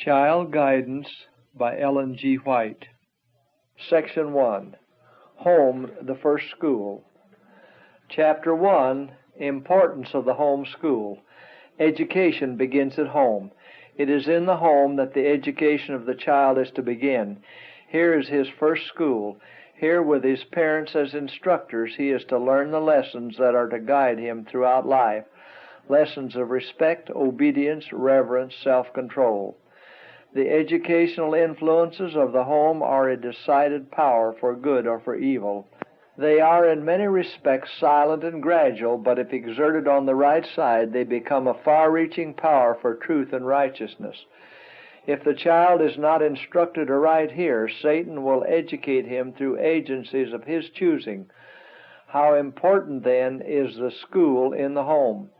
Child Guidance by Ellen G. White. Section 1. Home, the First School. Chapter 1. Importance of the Home School. Education begins at home. It is in the home that the education of the child is to begin. Here is his first school. Here, with his parents as instructors, he is to learn the lessons that are to guide him throughout life. Lessons of respect, obedience, reverence, self-control. The educational influences of the home are a decided power for good or for evil. They are in many respects silent and gradual, but if exerted on the right side, they become a far-reaching power for truth and righteousness. If the child is not instructed aright here, Satan will educate him through agencies of his choosing. How important, then, is the school in the home?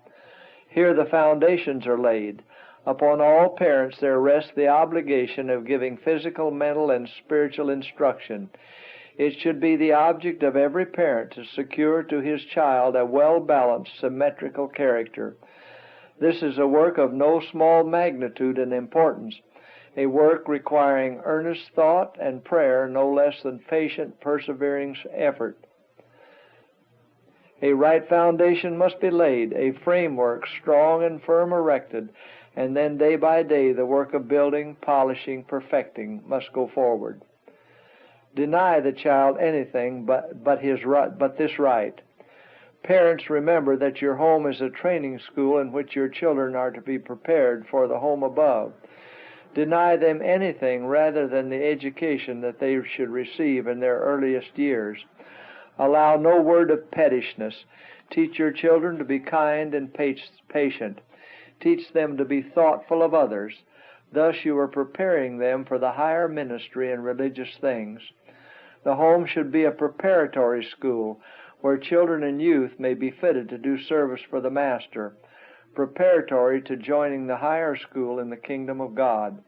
Here the foundations are laid. Upon all parents there rests the obligation of giving physical, mental, and spiritual instruction. It should be the object of every parent to secure to his child a well-balanced, symmetrical character. This is a work of no small magnitude and importance, a work requiring earnest thought and prayer no less than patient, persevering effort. A right foundation must be laid, a framework strong and firm erected, and then day by day the work of building, polishing, perfecting must go forward. Deny the child anything but this right. Parents, remember that your home is a training school in which your children are to be prepared for the home above. Deny them anything rather than the education that they should receive in their earliest years. Allow no word of pettishness. Teach your children to be kind and patient. Teach them to be thoughtful of others. Thus you are preparing them for the higher ministry in religious things. The home should be a preparatory school where children and youth may be fitted to do service for the Master, preparatory to joining the higher school in the kingdom of God.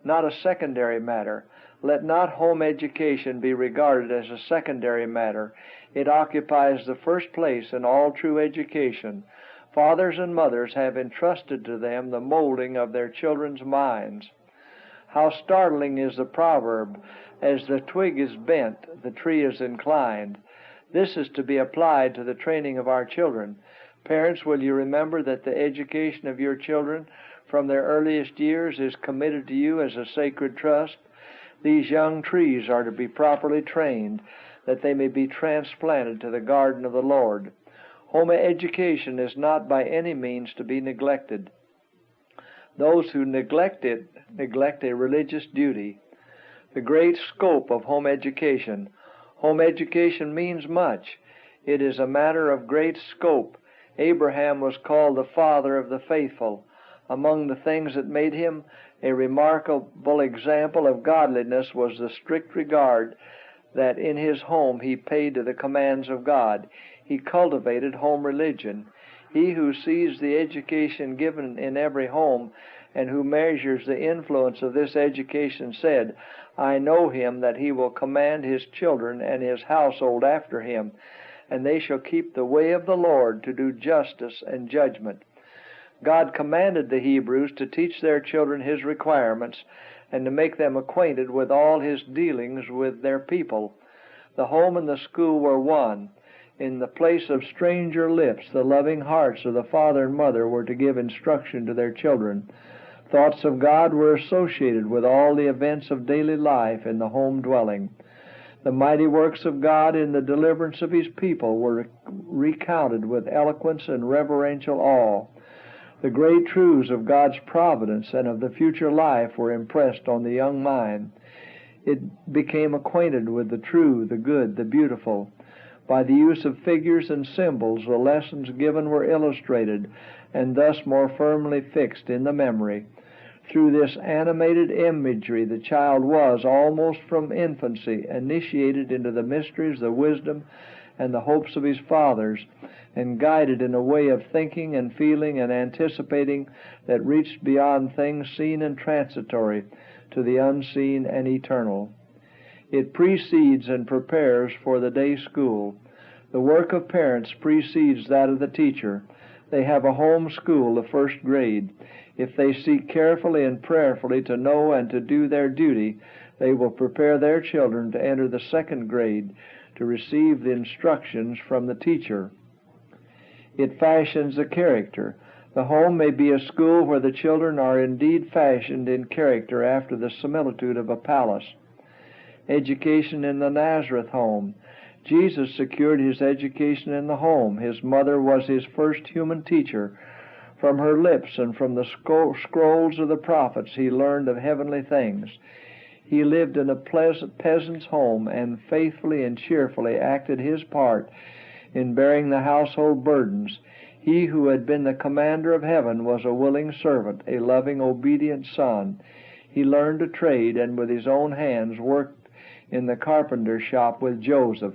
Not a secondary matter. Let not home education be regarded as a secondary matter. It occupies the first place in all true education. Fathers and mothers have entrusted to them the molding of their children's minds. How startling is the proverb, "As the twig is bent, the tree is inclined." This is to be applied to the training of our children. Parents, will you remember that the education of your children from their earliest years is committed to you as a sacred trust? These young trees are to be properly trained, that they may be transplanted to the garden of the Lord. Home education is not by any means to be neglected. Those who neglect it neglect a religious duty. The great scope of home education. Home education means much. It is a matter of great scope. Abraham was called the father of the faithful. Among the things that made him a remarkable example of godliness was the strict regard that in his home he paid to the commands of God. He cultivated home religion. He who sees the education given in every home and who measures the influence of this education said, "I know him that he will command his children and his household after him, and they shall keep the way of the Lord to do justice and judgment." God commanded the Hebrews to teach their children his requirements and to make them acquainted with all his dealings with their people. The home and the school were one. In the place of stranger lips, the loving hearts of the father and mother were to give instruction to their children. Thoughts of God were associated with all the events of daily life in the home dwelling. The mighty works of God in the deliverance of his people were recounted with eloquence and reverential awe. The great truths of God's providence and of the future life were impressed on the young mind. It became acquainted with the true, the good, the beautiful. By the use of figures and symbols, the lessons given were illustrated and thus more firmly fixed in the memory. Through this animated imagery, the child was, almost from infancy, initiated into the mysteries, the wisdom, and the hopes of his fathers, and guided in a way of thinking and feeling and anticipating that reached beyond things seen and transitory to the unseen and eternal. It precedes and prepares for the day school. The work of parents precedes that of the teacher. They have a home school, the first grade. If they seek carefully and prayerfully to know and to do their duty, they will prepare their children to enter the second grade, to receive the instructions from the teacher. It fashions a character. The home may be a school where the children are indeed fashioned in character after the similitude of a palace. Education in the Nazareth home. Jesus secured his education in the home. His mother was his first human teacher. From her lips and from the scrolls of the prophets he learned of heavenly things. He lived in a pleasant peasant's home and faithfully and cheerfully acted his part in bearing the household burdens. He who had been the commander of heaven was a willing servant, a loving, obedient son. He learned a trade and with his own hands worked in the carpenter's shop with Joseph.